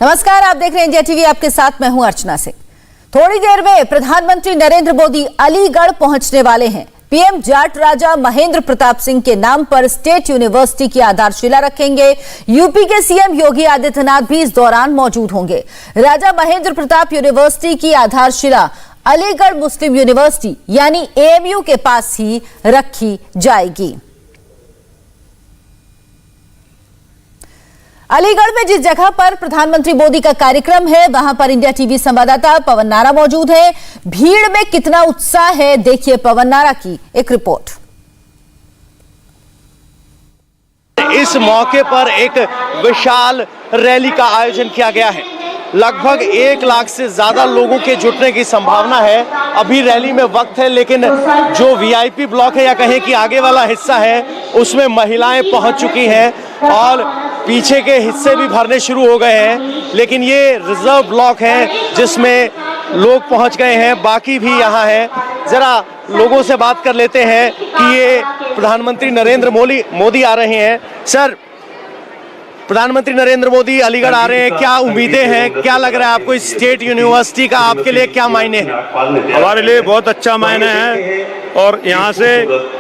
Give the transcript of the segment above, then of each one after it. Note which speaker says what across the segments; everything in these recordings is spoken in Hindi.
Speaker 1: नमस्कार, आप देख रहे हैं इंडिया टीवी। आपके साथ मैं हूं अर्चना सिंह। थोड़ी देर में प्रधानमंत्री नरेंद्र मोदी अलीगढ़ पहुंचने वाले हैं। पीएम जाट राजा महेंद्र प्रताप सिंह के नाम पर स्टेट यूनिवर्सिटी की आधारशिला रखेंगे। यूपी के सीएम योगी आदित्यनाथ भी इस दौरान मौजूद होंगे। राजा महेंद्र प्रताप यूनिवर्सिटी की आधारशिला अलीगढ़ मुस्लिम यूनिवर्सिटी यानी एएमयू के पास ही रखी जाएगी। अलीगढ़ में जिस जगह पर प्रधानमंत्री मोदी का कार्यक्रम है, वहां पर इंडिया टीवी संवाददाता पवन नारा मौजूद है। भीड़ में कितना उत्साह है, देखिए पवन नारा की एक रिपोर्ट।
Speaker 2: इस मौके पर एक विशाल रैली का आयोजन किया गया है। लगभग 1 लाख से ज्यादा लोगों के जुटने की संभावना है। अभी रैली में वक्त है, लेकिन जो वीआईपी ब्लॉक है या कहें कि आगे वाला हिस्सा है, उसमें महिलाएं पहुंच चुकी हैं और पीछे के हिस्से भी भरने शुरू हो गए हैं। लेकिन ये रिजर्व ब्लॉक है जिसमें लोग पहुंच गए हैं, बाकी भी यहाँ है। जरा लोगों से बात कर लेते हैं कि ये प्रधानमंत्री नरेंद्र मोदी आ रहे हैं। सर, प्रधानमंत्री नरेंद्र मोदी अलीगढ़ आ रहे हैं, क्या उम्मीदें हैं, क्या लग रहा है आपको? इस स्टेट यूनिवर्सिटी का आपके लिए क्या मायने हैं?
Speaker 3: हमारे लिए बहुत अच्छा मायने है और यहाँ से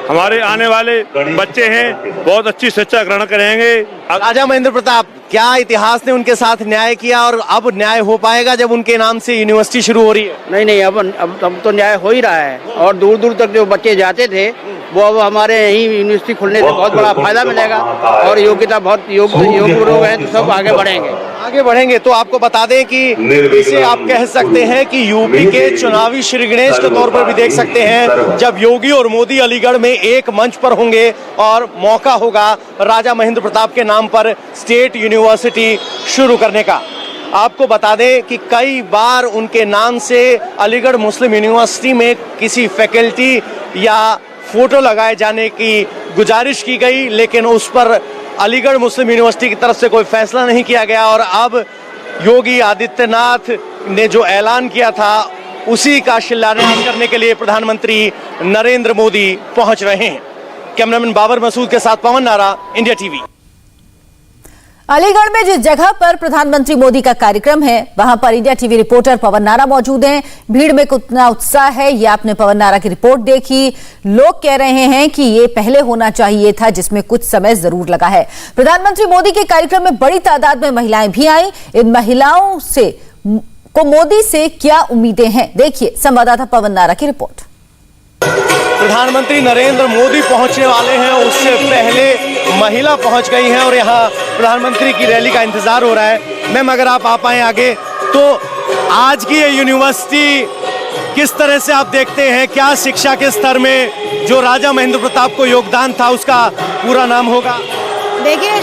Speaker 3: हमारे आने वाले बच्चे हैं बहुत अच्छी शिक्षा ग्रहण करेंगे।
Speaker 2: राजा महेंद्र प्रताप, क्या इतिहास ने उनके साथ न्याय किया और अब न्याय हो पाएगा जब उनके नाम से यूनिवर्सिटी शुरू हो रही है?
Speaker 4: नहीं, अब तो न्याय हो ही रहा है और दूर दूर तक जो बच्चे जाते थे वो अब हमारे यही यूनिवर्सिटी खुलने से बहुत बड़ा फायदा मिलेगा और योग्यता बहुत योग्य लोग हैं तो सब आगे बढ़ेंगे। तो आपको बता दें कि इसे आप कह सकते हैं कि यूपी के चुनावी श्री गणेश के तौर पर भी देख सकते हैं, जब योगी और मोदी अलीगढ़ में एक मंच पर होंगे और मौका होगा राजा महेंद्र प्रताप के नाम पर स्टेट यूनिवर्सिटी शुरू करने का। आपको बता दें कि कई बार उनके नाम से अलीगढ़ मुस्लिम यूनिवर्सिटी में किसी फैकल्टी या फोटो लगाए जाने की गुजारिश की गई, लेकिन उस पर अलीगढ़ मुस्लिम यूनिवर्सिटी की तरफ से कोई फैसला नहीं किया गया और अब योगी आदित्यनाथ ने जो ऐलान किया था उसी का शिलान्यास करने के लिए प्रधानमंत्री नरेंद्र मोदी पहुंच रहे हैं। कैमरामैन बाबर मसूद के साथ पवन नारा, इंडिया टीवी।
Speaker 1: अलीगढ़ में जिस जगह पर प्रधानमंत्री मोदी का कार्यक्रम है, वहां पर इंडिया टीवी रिपोर्टर पवन नारा मौजूद हैं। भीड़ में कितना उत्साह है, ये आपने पवन नारा की रिपोर्ट देखी। लोग कह रहे हैं कि ये पहले होना चाहिए था, जिसमें कुछ समय जरूर लगा है। प्रधानमंत्री मोदी के कार्यक्रम में बड़ी तादाद में महिलाएं भी आई। इन महिलाओं को मोदी से क्या उम्मीदें हैं, देखिए संवाददाता पवन नारा की रिपोर्ट।
Speaker 2: प्रधानमंत्री नरेंद्र मोदी पहुंचने वाले हैं, उससे पहले महिला पहुंच गई हैं और यहाँ प्रधानमंत्री की रैली का इंतजार हो रहा है। मैम, अगर आप आ पाए आगे, तो आज की ये यूनिवर्सिटी किस तरह से आप देखते हैं? क्या शिक्षा के स्तर में जो राजा महेंद्र प्रताप को योगदान था उसका पूरा नाम होगा?
Speaker 5: देखिए,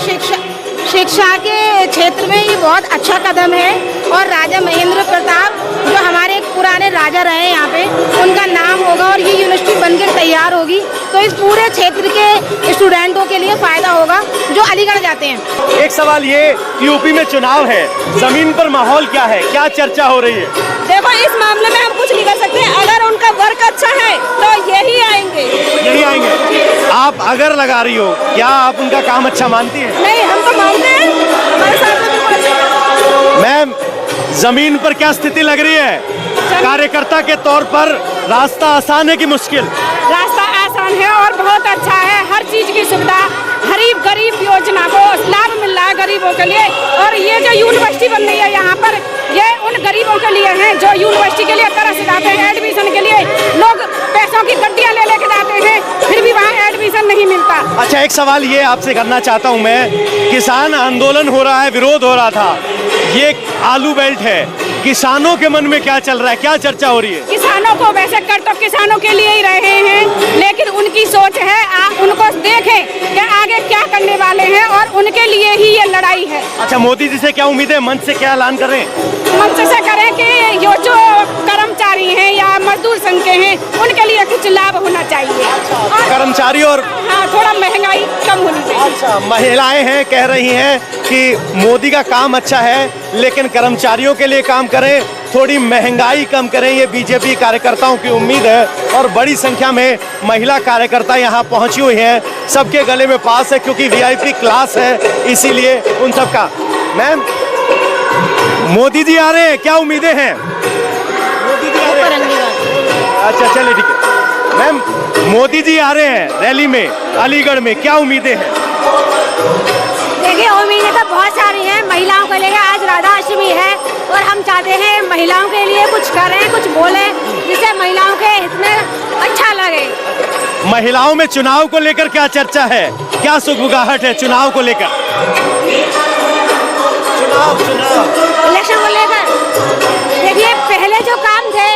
Speaker 5: शिक्षा के क्षेत्र में ये बहुत अच्छा कदम है और राजा महेंद्र प्रताप जो हमारे एक पुराने राजा रहे यहाँ पे, उनका नाम होगा और ये यूनिवर्सिटी बनकर तैयार होगी तो इस पूरे क्षेत्र के स्टूडेंटों के लिए फायदा होगा जो अलीगढ़ जाते हैं।
Speaker 2: एक सवाल ये कि यूपी में चुनाव है, जमीन पर माहौल क्या है, क्या चर्चा हो रही है?
Speaker 5: देखो, इस मामले में हम कुछ नहीं कर सकते। अगर उनका वर्क अच्छा है तो यही आएंगे।
Speaker 2: आप अगर लगा रही हो, क्या आप उनका काम अच्छा मानती है?
Speaker 5: नहीं, हम तो मानते हैं, हमारे साथ में बिल्कुल अच्छा।
Speaker 2: मैम, जमीन पर क्या स्थिति लग रही है? कार्यकर्ता के तौर पर रास्ता आसान है कि मुश्किल?
Speaker 5: रास्ता आसान है और बहुत अच्छा है। हर चीज की सुविधा, गरीब योजना को लाभ मिल रहा है गरीबों के लिए। और ये जो यूनिवर्सिटी बन रही है यहाँ पर, ये उन गरीबों के लिए है जो यूनिवर्सिटी के लिए तरस जाते हैं। एडमिशन के लिए लोग पैसों की गड्डियाँ ले लेके जाते हैं, फिर भी वहाँ एडमिशन नहीं मिलता।
Speaker 2: अच्छा, एक सवाल ये आपसे करना चाहता हूँ मैं, किसान आंदोलन हो रहा है, विरोध हो रहा था, ये आलू बेल्ट है, किसानों के मन में क्या चल रहा है, क्या चर्चा हो रही है?
Speaker 5: किसानों को वैसे कर तो किसानों के लिए ही रहे हैं, लेकिन उनकी सोच है उनको देखें कि आगे क्या करने वाले हैं और उनके लिए ही ये लड़ाई है।
Speaker 2: अच्छा, मोदी जी से क्या उम्मीद है? मंच से क्या ऐलान कर रहे हैं?
Speaker 5: मंच से करें कि ये जो कर्मचारी हैं या मजदूर संघ के हैं, उनके लिए कुछ लाभ होना चाहिए। और
Speaker 2: कर्मचारी और
Speaker 5: हाँ, थोड़ा महंगाई कम होनी चाहिए।
Speaker 2: अच्छा, महिलाएं हैं, कह रही हैं कि मोदी का काम अच्छा है, लेकिन कर्मचारियों के लिए काम करें, थोड़ी महंगाई कम करें, ये बीजेपी कार्यकर्ताओं की उम्मीद है। और बड़ी संख्या में महिला कार्यकर्ता यहाँ पहुंची हुई हैं, सबके गले में पास है क्योंकि वीआईपी क्लास है, इसीलिए उन सबका। मैम, मोदी जी आ रहे हैं, क्या उम्मीदें हैं? मोदी जी आ रहे हैं। अच्छा चलिए ठीक है मैम, मोदी जी आ रहे हैं रैली में अलीगढ़ में, क्या उम्मीदें हैं?
Speaker 5: देखिए उम्मीदें तो बहुत सारी हैं। महिलाओं को लेकर आज राधा अष्टमी है और हम चाहते हैं महिलाओं के लिए कुछ करें, कुछ बोलें, जिससे महिलाओं के हित में अच्छा लगे।
Speaker 2: महिलाओं में चुनाव को लेकर क्या चर्चा है, क्या सुगबुगाहट है चुनाव को लेकर? चुनाव
Speaker 5: इलेक्शन को लेकर देखिए पहले जो काम थे,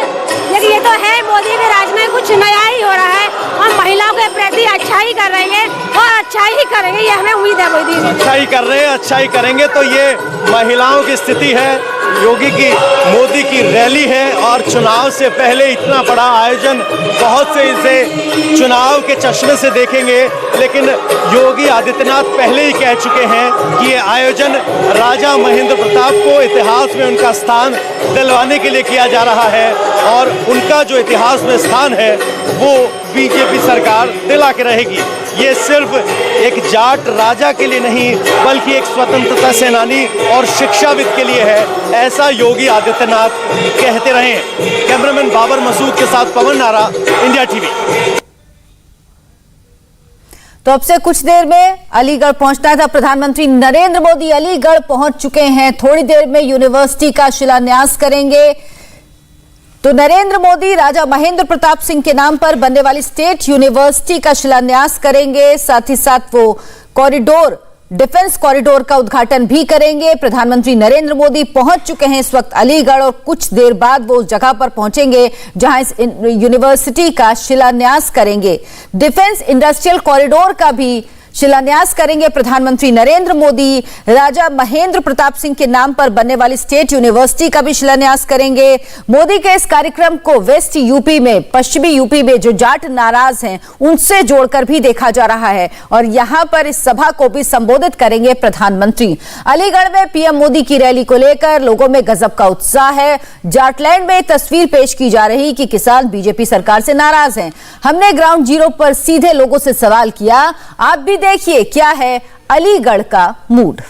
Speaker 5: लेकिन ये तो है मोदी के राज में कुछ नया ही हो रहा है और महिलाओं के प्रति अच्छा ही कर रहे हैं और अच्छा ही करेंगे, ये हमें उम्मीद है मोदी जी।
Speaker 2: अच्छा ही कर रहे हैं, अच्छा ही करेंगे। तो ये महिलाओं की स्थिति है। योगी की मोदी की रैली है और चुनाव से पहले इतना बड़ा आयोजन, बहुत से इसे चुनाव के चश्मे से देखेंगे, लेकिन योगी आदित्यनाथ पहले ही कह चुके हैं कि ये आयोजन राजा महेंद्र प्रताप को इतिहास में उनका स्थान दिलवाने के लिए किया जा रहा है और उनका जो इतिहास में स्थान है वो बीजेपी सरकार दिला के रहेगी। ये सिर्फ एक जाट राजा के लिए नहीं बल्कि एक स्वतंत्रता सेनानी और शिक्षाविद के लिए है, ऐसा योगी आदित्यनाथ कहते रहे। कैमरामैन बाबर मसूद के साथ पवन नारा, इंडिया टीवी।
Speaker 1: तो अब से कुछ देर में अलीगढ़ पहुंचना था। प्रधानमंत्री नरेंद्र मोदी अलीगढ़ पहुंच चुके हैं। थोड़ी देर में यूनिवर्सिटी का शिलान्यास करेंगे। तो नरेंद्र मोदी राजा महेंद्र प्रताप सिंह के नाम पर बनने वाली स्टेट यूनिवर्सिटी का शिलान्यास करेंगे। साथ ही साथ वो कॉरिडोर, डिफेंस कॉरिडोर का उद्घाटन भी करेंगे। प्रधानमंत्री नरेंद्र मोदी पहुंच चुके हैं इस वक्त अलीगढ़ और कुछ देर बाद वो उस जगह पर पहुंचेंगे जहां इस यूनिवर्सिटी का शिलान्यास करेंगे। डिफेंस इंडस्ट्रियल कॉरिडोर का भी शिलान्यास करेंगे प्रधानमंत्री नरेंद्र मोदी। राजा महेंद्र प्रताप सिंह के नाम पर बनने वाली स्टेट यूनिवर्सिटी का भी शिलान्यास करेंगे। मोदी के इस कार्यक्रम को वेस्ट यूपी में, पश्चिमी यूपी में जो जाट नाराज हैं उनसे जोड़कर भी देखा जा रहा है और यहां पर इस सभा को भी संबोधित करेंगे प्रधानमंत्री। अलीगढ़ में पीएम मोदी की रैली को लेकर लोगों में गजब का उत्साह है। जाटलैंड में तस्वीर पेश की जा रही कि किसान बीजेपी सरकार से नाराज हैं। हमने ग्राउंड जीरो पर सीधे लोगों से सवाल किया। आप भी देखिए क्या है अलीगढ़ का मूड।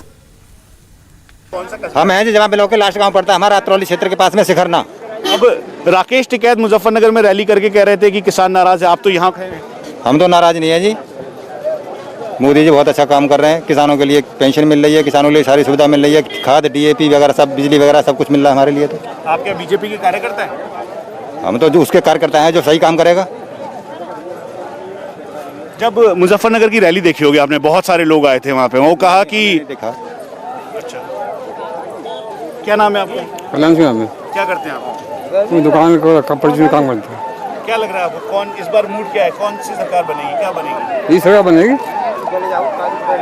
Speaker 6: हम हैं जहाँ पे लोग लास्ट गांव पड़ता है हमारा अतरौली क्षेत्र के पास में सिखरना।
Speaker 2: अब राकेश टिकैत मुजफ्फरनगर में रैली करके कह रहे थे कि किसान नाराज है, आप तो यहाँ खड़े हैं।
Speaker 6: हम तो नाराज नहीं है जी। मोदी जी बहुत अच्छा काम कर रहे हैं। किसानों के लिए पेंशन मिल रही है, किसानों के लिए सारी सुविधा मिल रही है, खाद, डीएपी वगैरह सब, बिजली वगैरह सब कुछ मिल रहा है हमारे लिए। तो
Speaker 2: आप क्या बीजेपी के कार्यकर्ता हैं?
Speaker 6: हम तो जो उसके कार्यकर्ता हैं जो सही काम करेगा।
Speaker 2: जब मुजफ्फरनगर की रैली देखी होगी आपने, बहुत सारे लोग आए थे वहाँ पे, वो कहा कि
Speaker 6: देखा।
Speaker 2: अच्छा, क्या नाम है आपका?
Speaker 7: कल्याण सिंह नाम है।
Speaker 2: क्या करते हैं आप?
Speaker 7: दुकान का कपड़े का काम करते हैं।
Speaker 2: क्या लग रहा है आपको, कौन इस बार मूड क्या है, कौन सी सरकार बनेगी, क्या बनेगी?
Speaker 7: ये सरकार बनेगी,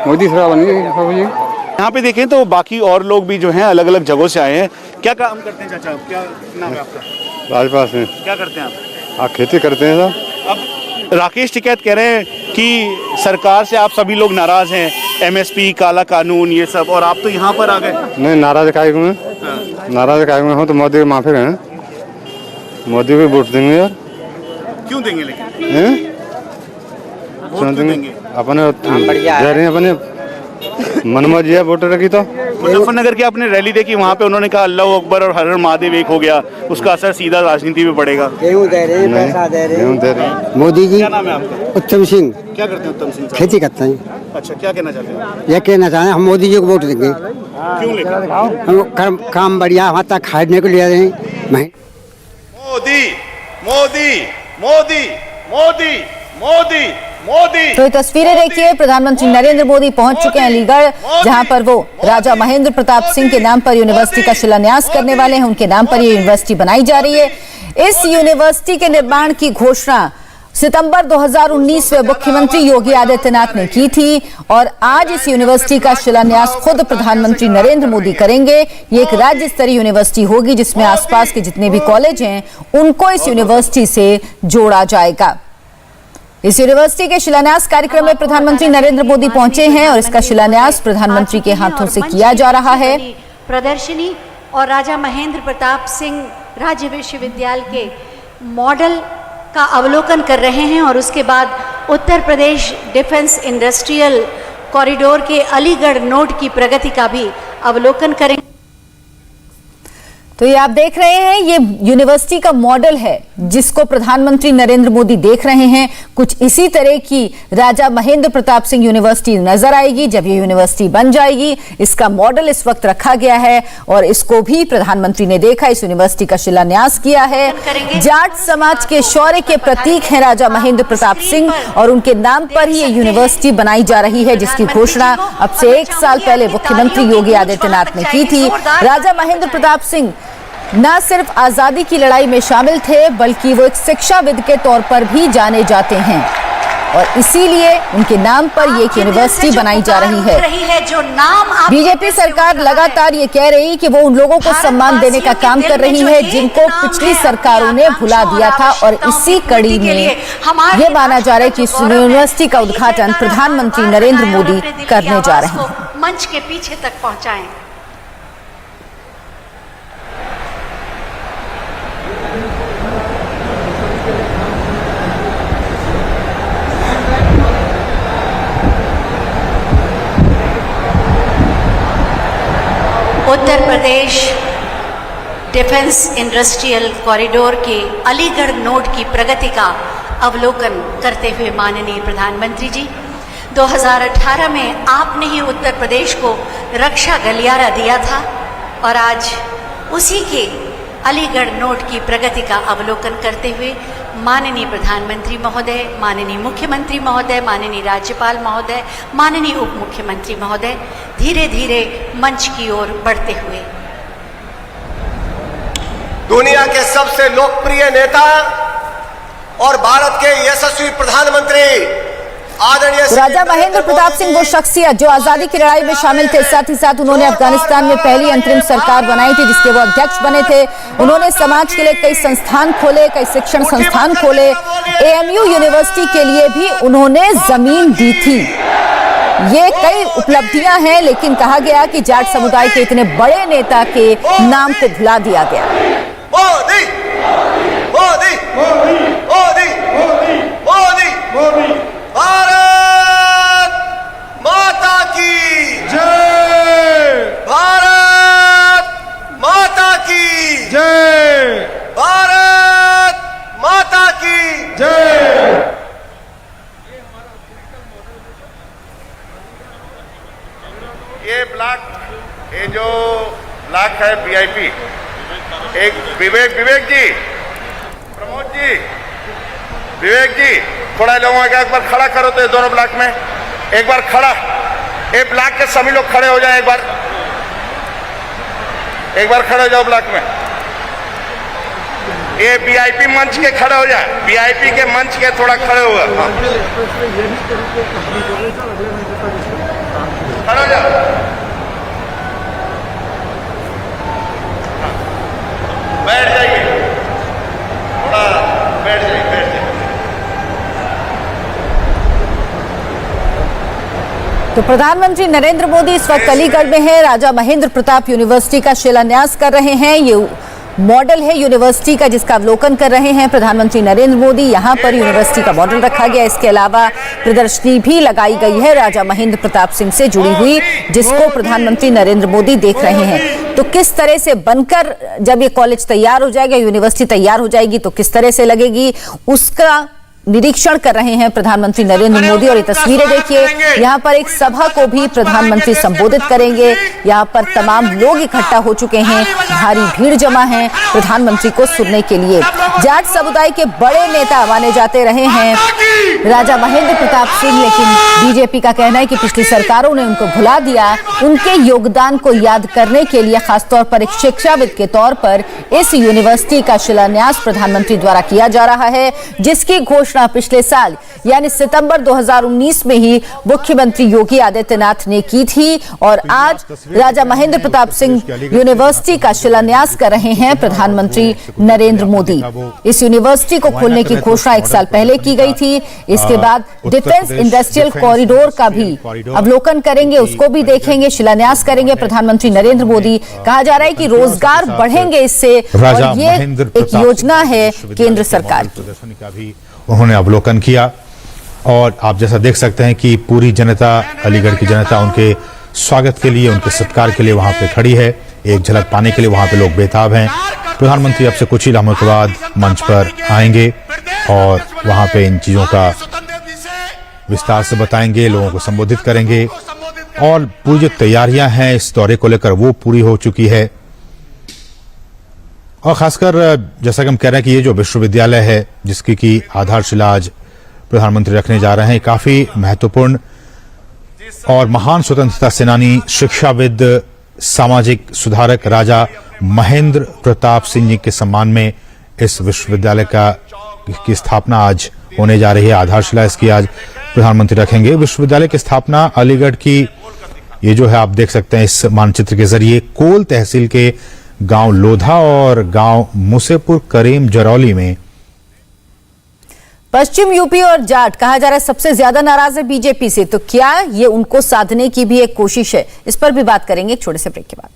Speaker 7: मोदी सरकार बनेगी।
Speaker 2: यहाँ पे देखें तो बाकी और लोग भी जो हैं अलग अलग जगहों से आए हैं। क्या काम करते हैं चाचा, क्या नाम है आपका?
Speaker 7: राजपास में।
Speaker 2: क्या करते हैं आप?
Speaker 7: खेती करते हैं सर।
Speaker 2: अब राकेश टिकैत कह रहे हैं कि सरकार से आप सभी लोग नाराज हैं, एमएसपी, काला कानून, ये सब, और आप तो यहाँ पर आ गए।
Speaker 7: नहीं, नाराज काय हुए, नाराज काय हुए हो तो मोदी के माफी हैं। मोदी को वोट देंगे यार।
Speaker 2: क्यों देंगे लेकिन?
Speaker 7: वोट देंगे अपने दे रहे हैं अपने मनमर्जी जी है वोटर की। तो
Speaker 2: मुजफ्फरनगर की आपने रैली देखी, वहाँ पे उन्होंने कहा अल्लाह अकबर और हर हर महादेव एक हो गया, उसका असर सीधा राजनीति में पड़ेगा।
Speaker 8: गेहूँ दे रहे हैं, पैसा दे रहे हैं मोदी जी।
Speaker 2: क्या नाम है आपका?
Speaker 8: उत्तम सिंह।
Speaker 2: क्या करते हैं उत्तम सिंह साहब?
Speaker 8: खेती करते हैं।
Speaker 2: अच्छा, क्या कहना चाहते हैं?
Speaker 8: यह कहना चाहते हैं हम मोदी जी को वोट देंगे।
Speaker 2: क्यों लेकर?
Speaker 8: हम काम बढ़िया हमारे तक खाने को ले रहे हैं।
Speaker 2: मोदी मोदी मोदी मोदी मोदी मोदी।
Speaker 1: तो ये तस्वीरें देखिए, प्रधानमंत्री नरेंद्र मोदी पहुंच चुके हैं अलीगढ़, जहां पर वो राजा महेंद्र प्रताप सिंह के नाम पर यूनिवर्सिटी का शिलान्यास करने वाले हैं। उनके नाम पर ये यूनिवर्सिटी बनाई जा रही है। इस यूनिवर्सिटी के निर्माण की घोषणा सितंबर 2019 में मुख्यमंत्री योगी आदित्यनाथ ने की थी और आज इस यूनिवर्सिटी का शिलान्यास खुद प्रधानमंत्री नरेंद्र मोदी करेंगे। ये एक राज्य स्तरीय यूनिवर्सिटी होगी जिसमें आसपास के जितने भी कॉलेज हैं उनको इस यूनिवर्सिटी से जोड़ा जाएगा। इस यूनिवर्सिटी के शिलान्यास कार्यक्रम में प्रधानमंत्री नरेंद्र मोदी पहुंचे हैं और इसका शिलान्यास प्रधानमंत्री के हाथों से किया जा रहा है।
Speaker 9: प्रदर्शनी और राजा महेंद्र प्रताप सिंह राज्य विश्वविद्यालय के मॉडल का अवलोकन कर रहे हैं और उसके बाद Uttar Pradesh defence industrial corridor के अलीगढ़ नोड की प्रगति का भी अवलोकन करेंगे।
Speaker 1: तो ये आप देख रहे हैं, ये यूनिवर्सिटी का मॉडल है जिसको प्रधानमंत्री नरेंद्र मोदी देख रहे हैं। कुछ इसी तरह की राजा महेंद्र प्रताप सिंह यूनिवर्सिटी नजर आएगी जब ये यूनिवर्सिटी बन जाएगी। इसका मॉडल इस वक्त रखा गया है और इसको भी प्रधानमंत्री ने देखा, इस यूनिवर्सिटी का शिलान्यास किया है। जाट समाज के शौर्य के प्रतीक हैं राजा महेंद्र प्रताप सिंह और उनके नाम पर ही ये यूनिवर्सिटी बनाई जा रही है, जिसकी घोषणा अब से 1 साल पहले मुख्यमंत्री योगी आदित्यनाथ ने की थी। राजा महेंद्र प्रताप सिंह न सिर्फ आजादी की लड़ाई में शामिल थे बल्कि वो एक शिक्षाविद के तौर पर भी जाने जाते हैं और इसीलिए उनके नाम पर ये यूनिवर्सिटी बनाई जा रही है।
Speaker 9: जो नाम
Speaker 1: बीजेपी सरकार लगातार ये कह रही कि वो उन लोगों को सम्मान देने का काम कर रही है जिनको पिछली सरकारों ने भुला दिया था और इसी कड़ी में ये माना जा रहा है कि इस यूनिवर्सिटी का उद्घाटन प्रधानमंत्री नरेंद्र मोदी करने जा रहे हैं।
Speaker 9: मंच के पीछे तक पहुंचाएं। Uttar Pradesh defence industrial corridor के अलीगढ़ नोड की प्रगति का अवलोकन करते हुए माननीय प्रधानमंत्री जी, 2018 में आपने ही उत्तर प्रदेश को रक्षा गलियारा दिया था और आज उसी के अलीगढ़ नोड की प्रगति का अवलोकन करते हुए माननीय प्रधानमंत्री महोदय, माननीय मुख्यमंत्री महोदय, माननीय राज्यपाल महोदय, माननीय उप मुख्यमंत्री महोदय धीरे धीरे मंच की ओर बढ़ते हुए
Speaker 10: दुनिया के सबसे लोकप्रिय नेता और भारत के यशस्वी प्रधानमंत्री आदरणीय
Speaker 1: राजा महेंद्र प्रताप सिंह वो शख्सियत जो आजादी की लड़ाई में शामिल थे, साथ ही साथ उन्होंने अफगानिस्तान में पहली अंतरिम सरकार बनाई थी जिसके वो अध्यक्ष बने थे। उन्होंने समाज के लिए कई संस्थान खोले, कई शिक्षण संस्थान खोले। एएमयू यूनिवर्सिटी के लिए भी उन्होंने जमीन दी थी। ये कई उपलब्धियां हैं, लेकिन कहा गया कि जाट समुदाय के इतने बड़े नेता के नाम को भुला दिया गया।
Speaker 10: मोदी मोदी मोदी मोदी मोदी भारत माता की जय, भारत माता की जय, भारत माता की जय। ये ब्लॉक, ये जो ब्लॉक है वीआईपी, एक विवेक जी, प्रमोद जी, विवेक जी, थोड़ा लोगों का एक बार खड़ा करो तो ये दोनों ब्लॉक में एक बार खड़ा, एक ब्लॉक के सभी लोग खड़े हो जाए, एक बार खड़े हो जाओ ब्लॉक में। ये वीआईपी मंच के खड़े हो जाए, वीआईपी के मंच के थोड़ा खड़े हुए, हाँ। खड़े हो जाओ, बैठ जाइए, थोड़ा बैठ जाइए।
Speaker 1: तो प्रधानमंत्री नरेंद्र मोदी इस वक्त अलीगढ़ में है, राजा महेंद्र प्रताप यूनिवर्सिटी का शिलान्यास कर रहे हैं। ये मॉडल है यूनिवर्सिटी का जिसका अवलोकन कर रहे हैं प्रधानमंत्री नरेंद्र मोदी। यहाँ पर यूनिवर्सिटी का मॉडल रखा गया, इसके अलावा प्रदर्शनी भी लगाई गई है राजा महेंद्र प्रताप सिंह से जुड़ी हुई, जिसको प्रधानमंत्री नरेंद्र मोदी देख रहे हैं। तो किस तरह से बनकर जब ये कॉलेज तैयार हो जाएगा, यूनिवर्सिटी तैयार हो जाएगी तो किस तरह से लगेगी, उसका निरीक्षण कर रहे हैं प्रधानमंत्री नरेंद्र मोदी। और ये तस्वीरें देखिए, यहाँ पर एक सभा को भी प्रधानमंत्री संबोधित करेंगे। यहाँ पर तमाम लोग इकट्ठा हो चुके हैं, भारी भीड़ जमा है प्रधानमंत्री को सुनने के लिए। जाट समुदाय के बड़े नेता माने जाते रहे हैं राजा महेंद्र प्रताप सिंह, लेकिन बीजेपी का कहना है कि पिछली सरकारों ने उनको भुला दिया। उनके योगदान को याद करने के लिए खासतौर पर एक शिक्षाविद के तौर पर इस यूनिवर्सिटी का शिलान्यास प्रधानमंत्री द्वारा किया जा रहा है, जिसकी घोषणा पिछले साल यानी सितंबर 2019 में ही मुख्यमंत्री योगी आदित्यनाथ ने की थी। और आज राजा महेंद्र प्रताप सिंह यूनिवर्सिटी का शिलान्यास कर रहे हैं प्रधानमंत्री नरेंद्र मोदी। इस यूनिवर्सिटी को खोलने की घोषणा 1 साल पहले की गई थी। इसके बाद डिफेंस इंडस्ट्रियल कॉरिडोर का भी अवलोकन करेंगे, उसको भी देखेंगे, शिलान्यास करेंगे प्रधानमंत्री नरेंद्र मोदी। कहा जा रहा है कि रोजगार बढ़ेंगे इससे, और ये एक योजना है केंद्र सरकार की।
Speaker 11: उन्होंने अवलोकन किया और आप जैसा देख सकते हैं कि पूरी जनता, अलीगढ़ की जनता उनके स्वागत के लिए, उनके सत्कार के लिए वहां पे खड़ी है। एक झलक पाने के लिए वहां पे लोग बेताब हैं। प्रधानमंत्री अब से कुछ ही लम्हों के बाद मंच पर आएंगे और वहां पे इन चीजों का विस्तार से बताएंगे, लोगों को संबोधित करेंगे और पूरी जो तैयारियां हैं इस दौरे को लेकर वो पूरी हो चुकी है। और खासकर जैसा कि हम कह रहे हैं कि ये जो विश्वविद्यालय है जिसकी की आधारशिला आज प्रधानमंत्री रखने जा रहे हैं, काफी महत्वपूर्ण और महान स्वतंत्रता सेनानी, शिक्षाविद, सामाजिक सुधारक राजा महेंद्र प्रताप सिंह जी के सम्मान में इस विश्वविद्यालय की स्थापना आज होने जा रही है। आधारशिला इसकी आज प्रधानमंत्री रखेंगे। विश्वविद्यालय की स्थापना अलीगढ़ की, ये जो है आप देख सकते हैं इस मानचित्र के जरिए, कोल तहसील के गांव लोधा और गांव मुसेपुर करीम जरौली में।
Speaker 1: पश्चिम यूपी और जाट कहा जा रहा है सबसे ज्यादा नाराज है बीजेपी से, तो क्या ये उनको साधने की भी एक कोशिश है? इस पर भी बात करेंगे एक छोटे से ब्रेक के बाद।